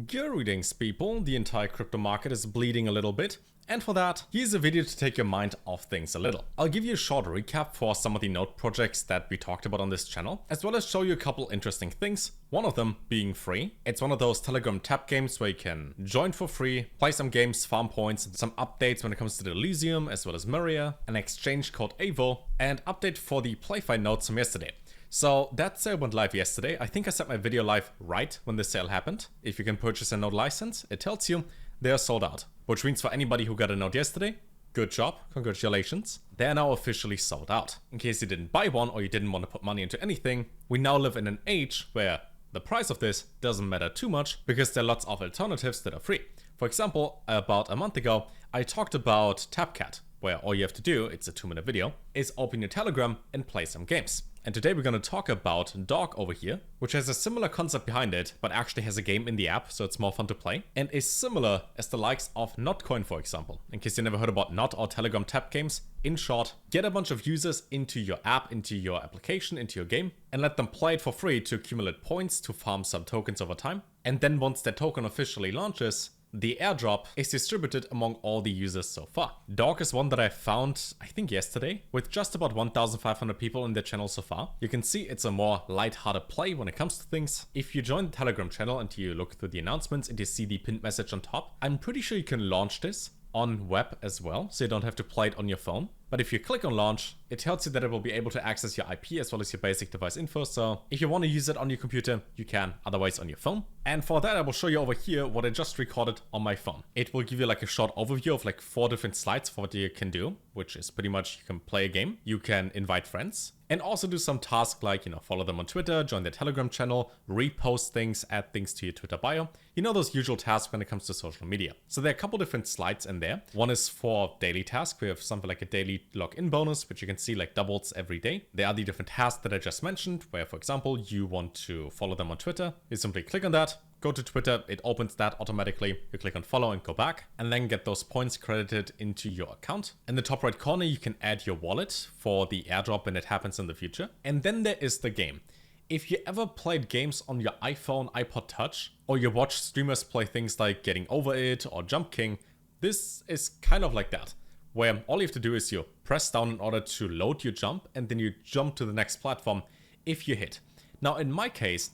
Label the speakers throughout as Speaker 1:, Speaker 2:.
Speaker 1: Greetings people, the entire crypto market is bleeding a little bit, and for that, here's a video to take your mind off things a little. I'll give you a short recap for some of the node projects that we talked about on this channel, as well as show you a couple interesting things, one of them being free. It's one of those Telegram tap games where you can join for free, play some games, farm points, and some updates when it comes to Delysium, as well as Myria, an exchange called Aevo, and update for the PlayFi nodes from yesterday. So that sale went live yesterday. I think I set my video live right when the sale happened. If you can purchase a node license, it tells you they are sold out. Which means for anybody who got a node yesterday, good job, congratulations. They are now officially sold out. In case you didn't buy one or you didn't want to put money into anything, we now live in an age where the price of this doesn't matter too much because there are lots of alternatives that are free. For example, about a month ago, I talked about TapCat, where all you have to do, it's a 2-minute video, is open your Telegram and play some games. And today we're going to talk about DAWG over here, which has a similar concept behind it, but actually has a game in the app, so it's more fun to play, and is similar as the likes of Notcoin, for example. In case you never heard about Not or Telegram tap games, in short, get a bunch of users into your app, into your application, into your game, and let them play it for free to accumulate points to farm some tokens over time. And then once that token officially launches, the airdrop is distributed among all the users so far. DAWG is one that I found, I think yesterday, with just about 1,500 people in their channel so far. You can see it's a more light-hearted play when it comes to things. If you join the Telegram channel and you look through the announcements and you see the pinned message on top, I'm pretty sure you can launch this on web as well, so you don't have to play it on your phone. But if you click on launch, it tells you that it will be able to access your IP as well as your basic device info. So if you want to use it on your computer, you can, otherwise on your phone. And for that, I will show you over here what I just recorded on my phone. It will give you like a short overview of like 4 different slides for what you can do, which is pretty much you can play a game, you can invite friends, and also do some tasks like, follow them on Twitter, join their Telegram channel, repost things, add things to your Twitter bio. Those usual tasks when it comes to social media. So there are a couple different slides in there. One is for daily tasks. We have something like a daily login bonus, which you can see like doubles every day. There are the different tasks that I just mentioned, where, for example, you want to follow them on Twitter. You simply click on that, go to Twitter, it opens that automatically. You click on follow and go back, and then get those points credited into your account. In the top right corner, you can add your wallet for the airdrop when it happens in the future. And then there is the game. If you ever played games on your iPhone, iPod Touch, or you watch streamers play things like Getting Over It or Jump King, this is kind of like that, where all you have to do is you press down in order to load your jump, and then you jump to the next platform if you hit. Now in my case,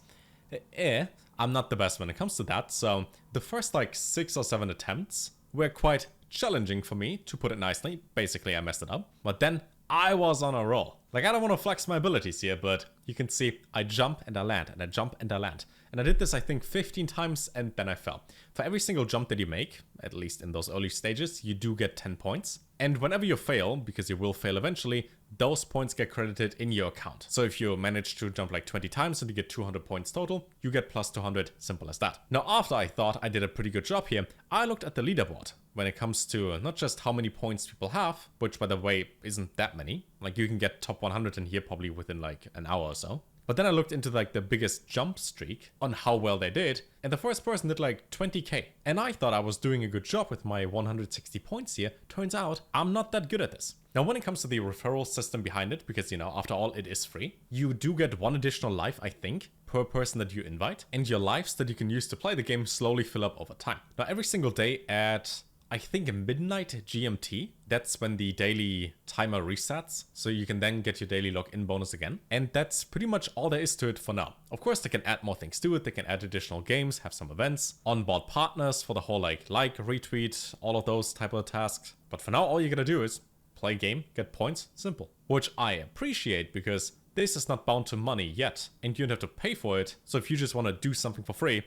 Speaker 1: I'm not the best when it comes to that, so the first like 6 or 7 attempts were quite challenging for me, to put it nicely. Basically I messed it up, but then I was on a roll. Like, I don't want to flex my abilities here, but you can see I jump and I land, and I jump and I land. And I did this, I think, 15 times, and then I fell. For every single jump that you make, at least in those early stages, you do get 10 points. And whenever you fail, because you will fail eventually, those points get credited in your account. So if you manage to jump like 20 times and you get 200 points total, you get plus 200, simple as that. Now, after I thought I did a pretty good job here, I looked at the leaderboard when it comes to not just how many points people have, which by the way, isn't that many. Like, you can get top 100 in here probably within like an hour or so. But then I looked into like the biggest jump streak on how well they did, and the first person did like 20k. And I thought I was doing a good job with my 160 points here. Turns out I'm not that good at this. Now when it comes to the referral system behind it, because after all it is free, you do get 1 additional life, I think, per person that you invite, and your lives that you can use to play the game slowly fill up over time. Now every single day at, I think, midnight GMT, that's when the daily timer resets, so you can then get your daily login bonus again. And that's pretty much all there is to it for now. Of course, they can add more things to it. They can add additional games, have some events, onboard partners for the whole like, retweet, all of those type of tasks. But for now, all you're gonna do is play game, get points, simple. Which I appreciate, because this is not bound to money yet, and you don't have to pay for it. So if you just want to do something for free,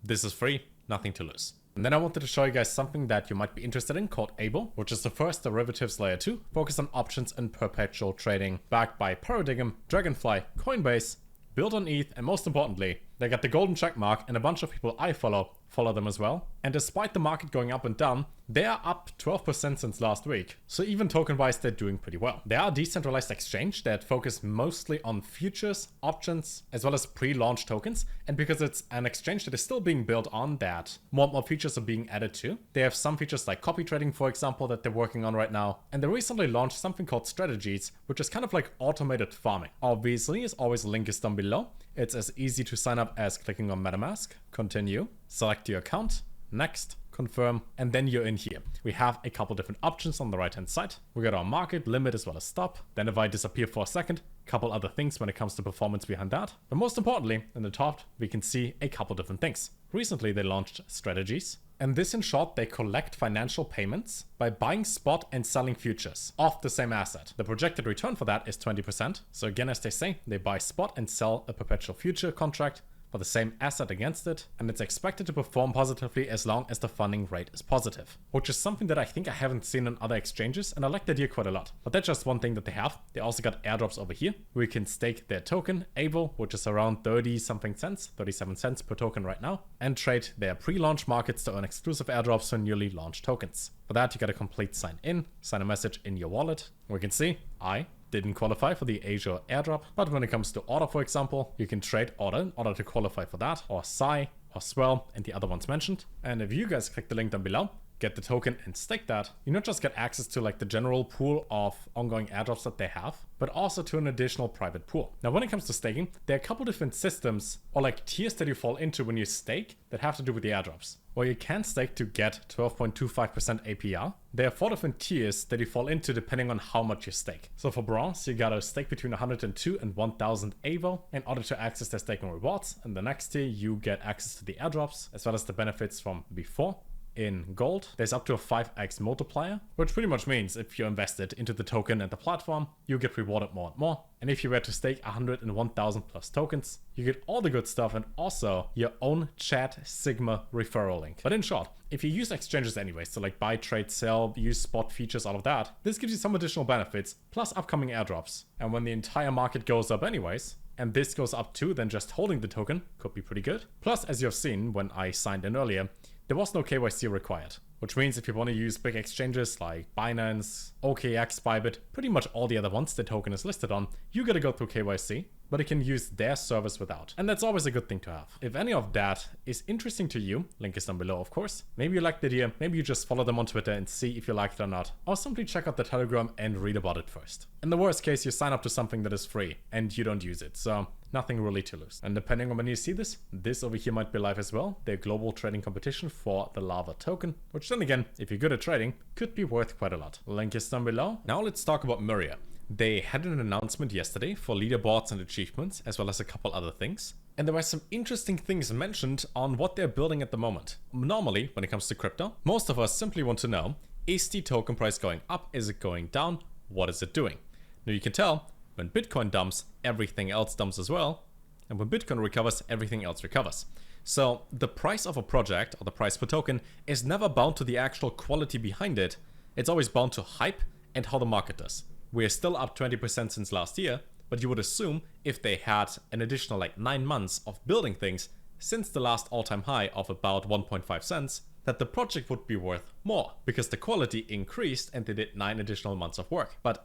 Speaker 1: this is free, nothing to lose. And then I wanted to show you guys something that you might be interested in called Aevo, which is the first derivatives layer 2, focused on options and perpetual trading, backed by Paradigm, Dragonfly, Coinbase, built on ETH, and most importantly, they got the golden check mark, and a bunch of people I follow them as well. And despite the market going up and down, they are up 12% since last week. So even token wise, they're doing pretty well. They are a decentralized exchange that focus mostly on futures, options, as well as pre-launch tokens. And because it's an exchange that is still being built on that, more and more features are being added to. They have some features like copy trading, for example, that they're working on right now. And they recently launched something called strategies, which is kind of like automated farming. Obviously, as always, a link is down below. It's as easy to sign up as clicking on MetaMask, continue, select your account, next, confirm, and then you're in here. We have a couple different options on the right hand side. We got our market, limit, as well as stop. Then if I disappear for a second, couple other things when it comes to performance behind that. But most importantly, in the top, we can see a couple different things. Recently, they launched strategies. And this, in short, they collect financial payments by buying spot and selling futures of the same asset. The projected return for that is 20%. So again, as they say, they buy spot and sell a perpetual future contract for the same asset against it, and it's expected to perform positively as long as the funding rate is positive, which is something that I think I haven't seen on other exchanges, and I like the idea quite a lot. But that's just one thing that they have. They also got airdrops over here. We can stake their token, Aevo, which is around 30 something cents, 37 cents per token right now, and trade their pre-launch markets to earn exclusive airdrops for newly launched tokens. For that, you got a complete sign in, sign a message in your wallet. We can see I didn't qualify for the Azure airdrop, but when it comes to Order, for example, you can trade Order in order to qualify for that, or Psy, or Swell, and the other ones mentioned. And if you guys click the link down below, get the token and stake that, you not just get access to like the general pool of ongoing airdrops that they have, but also to an additional private pool. Now, when it comes to staking, there are a couple different systems or like tiers that you fall into when you stake that have to do with the airdrops. Where you can stake to get 12.25% APR. There are 4 different tiers that you fall into depending on how much you stake. So for bronze, you gotta stake between 102 and 1000 Aevo in order to access their staking rewards. And the next tier, you get access to the airdrops as well as the benefits from before. In gold, there's up to a 5x multiplier, which pretty much means if you're invested into the token and the platform, you get rewarded more and more. And if you were to stake 101,000 plus tokens, you get all the good stuff and also your own Chat Sigma referral link. But in short, if you use exchanges anyway, so like buy, trade, sell, use spot features, all of that, this gives you some additional benefits plus upcoming airdrops. And when the entire market goes up anyways, and this goes up too, then just holding the token could be pretty good. Plus, as you have seen when I signed in earlier, there was no KYC required, which means if you want to use big exchanges like Binance, OKX, Bybit, pretty much all the other ones the token is listed on, you gotta go through KYC, but you can use their service without. And that's always a good thing to have. If any of that is interesting to you, link is down below of course. Maybe you like the idea, maybe you just follow them on Twitter and see if you like it or not, or simply check out the Telegram and read about it first. In the worst case, you sign up to something that is free and you don't use it, so nothing really to lose. And depending on when you see this over here might be live as well, their global trading competition for the Lava token, which then again, if you're good at trading, could be worth quite a lot. Link is down below. Now let's talk about Myria. They had an announcement yesterday for leaderboards and achievements, as well as a couple other things. And there were some interesting things mentioned on what they're building at the moment. Normally, when it comes to crypto, most of us simply want to know, is the token price going up? Is it going down? What is it doing? Now you can tell, when Bitcoin dumps, everything else dumps as well. And when Bitcoin recovers, everything else recovers. So the price of a project, or the price per token, is never bound to the actual quality behind it. It's always bound to hype and how the market does. We're still up 20% since last year, but you would assume if they had an additional like 9 months of building things since the last all-time high of about 1.5 cents, that the project would be worth more because the quality increased and they did 9 additional months of work. But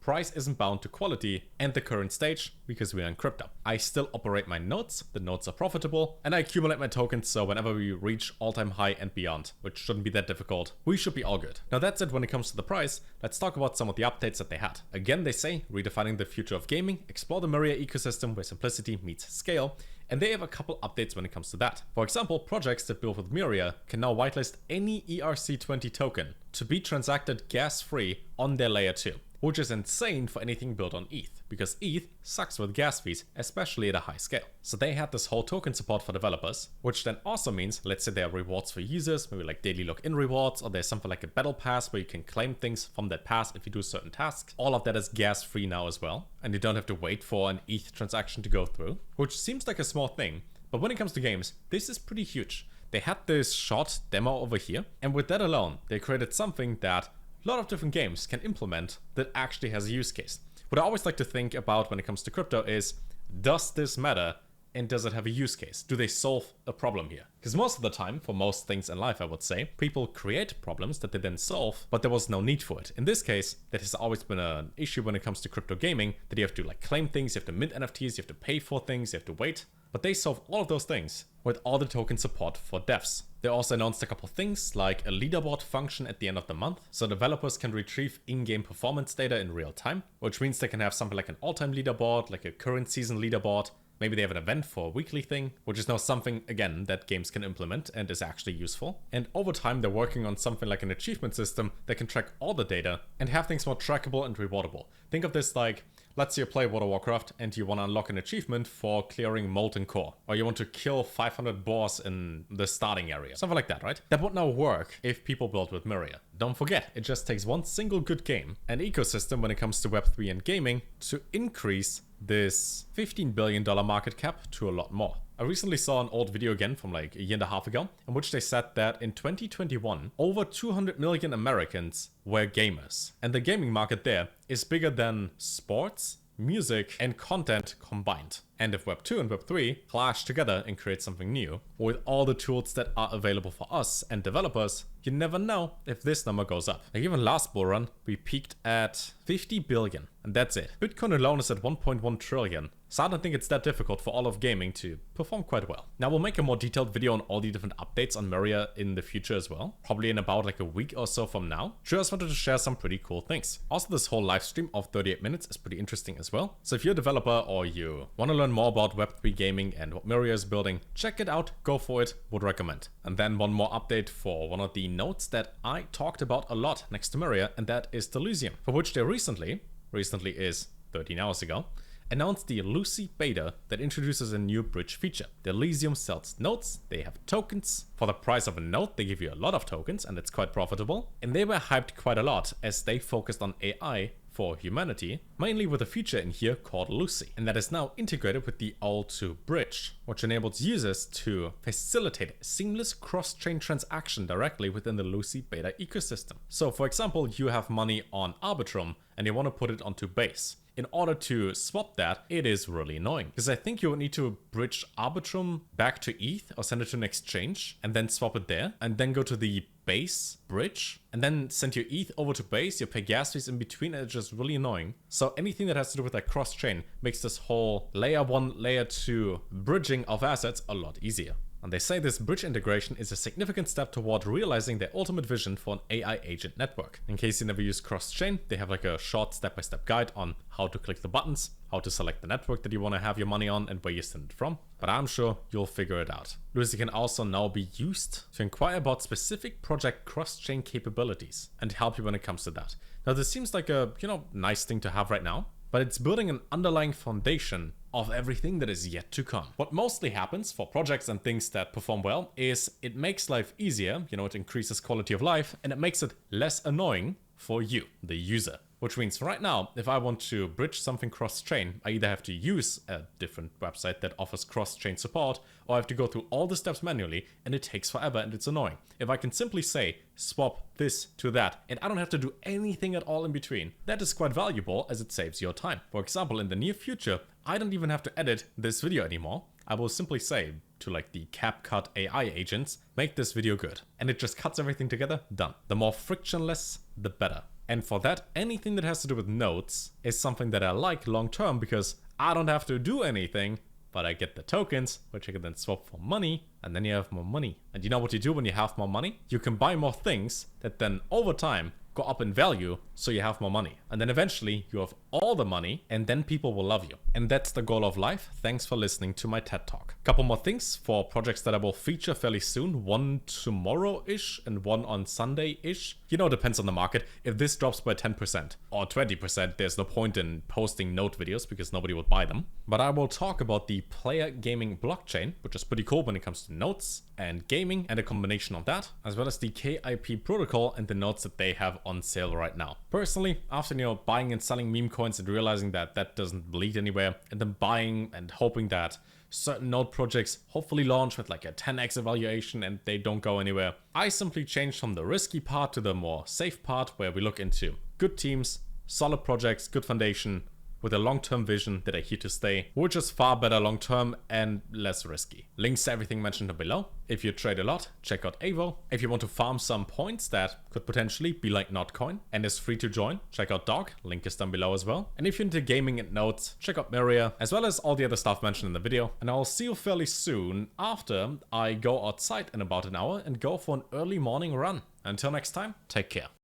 Speaker 1: price isn't bound to quality and the current stage because we are in crypto. I still operate my nodes, the nodes are profitable, and I accumulate my tokens so whenever we reach all-time high and beyond, which shouldn't be that difficult, we should be all good. Now that's it when it comes to the price. Let's talk about some of the updates that they had. Again, they say redefining the future of gaming, explore the Myria ecosystem where simplicity meets scale. And they have a couple updates when it comes to that. For example, projects that build with Myria can now whitelist any ERC20 token to be transacted gas-free on their layer 2, which is insane for anything built on ETH, because ETH sucks with gas fees, especially at a high scale. So they had this whole token support for developers, which then also means, let's say there are rewards for users, maybe like daily login rewards, or there's something like a battle pass where you can claim things from that pass if you do certain tasks. All of that is gas-free now as well, and you don't have to wait for an ETH transaction to go through, which seems like a small thing, but when it comes to games, this is pretty huge. They had this short demo over here, and with that alone, they created something that a lot of different games can implement that actually has a use case. What I always like to think about when it comes to crypto is, does this matter and does it have a use case? Do they solve a problem here? Because most of the time, for most things in life, I would say, people create problems that they then solve, but there was no need for it. In this case, that has always been an issue when it comes to crypto gaming, that you have to like claim things, you have to mint NFTs, you have to pay for things, you have to wait. But they solve all of those things with all the token support for devs. They also announced a couple things like a leaderboard function at the end of the month, so developers can retrieve in-game performance data in real time, which means they can have something like an all-time leaderboard, like a current season leaderboard, Maybe they have an event for a weekly thing, which is now something, again, that games can implement and is actually useful. And over time, they're working on something like an achievement system that can track all the data and have things more trackable and rewardable. Think of this like, let's say you play World of Warcraft and you want to unlock an achievement for clearing Molten Core, or you want to kill 500 boars in the starting area. Something like that, right? That would now work if people build with Myria. Don't forget, it just takes one single good game and ecosystem when it comes to Web3 and gaming to increase this $15 billion market cap to a lot more. I recently saw an old video again from like a year and a half ago, in which they said that in 2021, over 200 million Americans were gamers. And the gaming market there is bigger than sports, music, and content combined. And if Web 2 and Web 3 clash together and create something new, with all the tools that are available for us and developers, you never know if this number goes up. Like even last bull run, we peaked at 50 billion, and that's it. Bitcoin alone is at 1.1 trillion. So I don't think it's that difficult for all of gaming to perform quite well. Now we'll make a more detailed video on all the different updates on Myria in the future as well. Probably in about like a week or so from now. Just wanted to share some pretty cool things. Also, this whole live stream of 38 minutes is pretty interesting as well. So if you're a developer or you want to learn more about Web3 gaming and what Myria is building, check it out, go for it, would recommend. And then one more update for one of the nodes that I talked about a lot next to Myria, and that is Delysium, for which they recently is 13 hours ago, announced the Lucy beta that introduces a new bridge feature. Delysium sells nodes, they have tokens. For the price of a node, they give you a lot of tokens and it's quite profitable. And they were hyped quite a lot as they focused on AI for humanity, mainly with a feature in here called Lucy. And that is now integrated with the All2 bridge, which enables users to facilitate seamless cross-chain transaction directly within the Lucy beta ecosystem. So for example, you have money on Arbitrum and you want to put it onto Base. In order to swap that, it is really annoying because I think you would need to bridge Arbitrum back to ETH or send it to an exchange and then swap it there and then go to the Base bridge and then send your ETH over to Base. You pay gas fees in between and it's just really annoying. So anything that has to do with that cross-chain makes this whole layer 1, layer 2 bridging of assets a lot easier. And they say this bridge integration is a significant step toward realizing their ultimate vision for an AI agent network. In case you never use cross-chain, they have like a short step-by-step guide on how to click the buttons, how to select the network that you want to have your money on and where you send it from. But I'm sure you'll figure it out. Lucy can also now be used to inquire about specific project cross-chain capabilities and help you when it comes to that. Now this seems like a, nice thing to have right now, but it's building an underlying foundation of everything that is yet to come. What mostly happens for projects and things that perform well is it makes life easier, it increases quality of life, and it makes it less annoying for you, the user. Which means right now, if I want to bridge something cross-chain, I either have to use a different website that offers cross-chain support, or I have to go through all the steps manually, and it takes forever and it's annoying. If I can simply say, swap this to that, and I don't have to do anything at all in between, that is quite valuable as it saves your time. For example, in the near future, I don't even have to edit this video anymore. I will simply say to like the CapCut AI agents, make this video good. And it just cuts everything together, done. The more frictionless, the better. And for that, anything that has to do with nodes is something that I like long term because I don't have to do anything, but I get the tokens, which I can then swap for money, and then you have more money. And you know what you do when you have more money? You can buy more things that then over time go up in value, so you have more money. And then eventually you have all the money and then people will love you. And that's the goal of life. Thanks for listening to my TED Talk. Couple more things for projects that I will feature fairly soon. One tomorrow-ish and one on Sunday-ish. It depends on the market. If this drops by 10% or 20%, there's no point in posting node videos because nobody would buy them. But I will talk about the player gaming blockchain, which is pretty cool when it comes to nodes and gaming and a combination of that, as well as the KIP protocol and the nodes that they have on sale right now. Personally, after buying and selling meme coins and realizing that that doesn't bleed anywhere, and then buying and hoping that certain node projects hopefully launch with like a 10x evaluation and they don't go anywhere, I simply changed from the risky part to the more safe part where we look into good teams, solid projects, good foundation, with a long-term vision that are here to stay, which is far better long-term and less risky. Links to everything mentioned below. If you trade a lot, check out Aevo. If you want to farm some points that could potentially be like Notcoin and is free to join, check out DAWG, link is down below as well. And if you're into gaming and nodes, check out Myria, as well as all the other stuff mentioned in the video. And I'll see you fairly soon after I go outside in about an hour and go for an early morning run. Until next time, take care.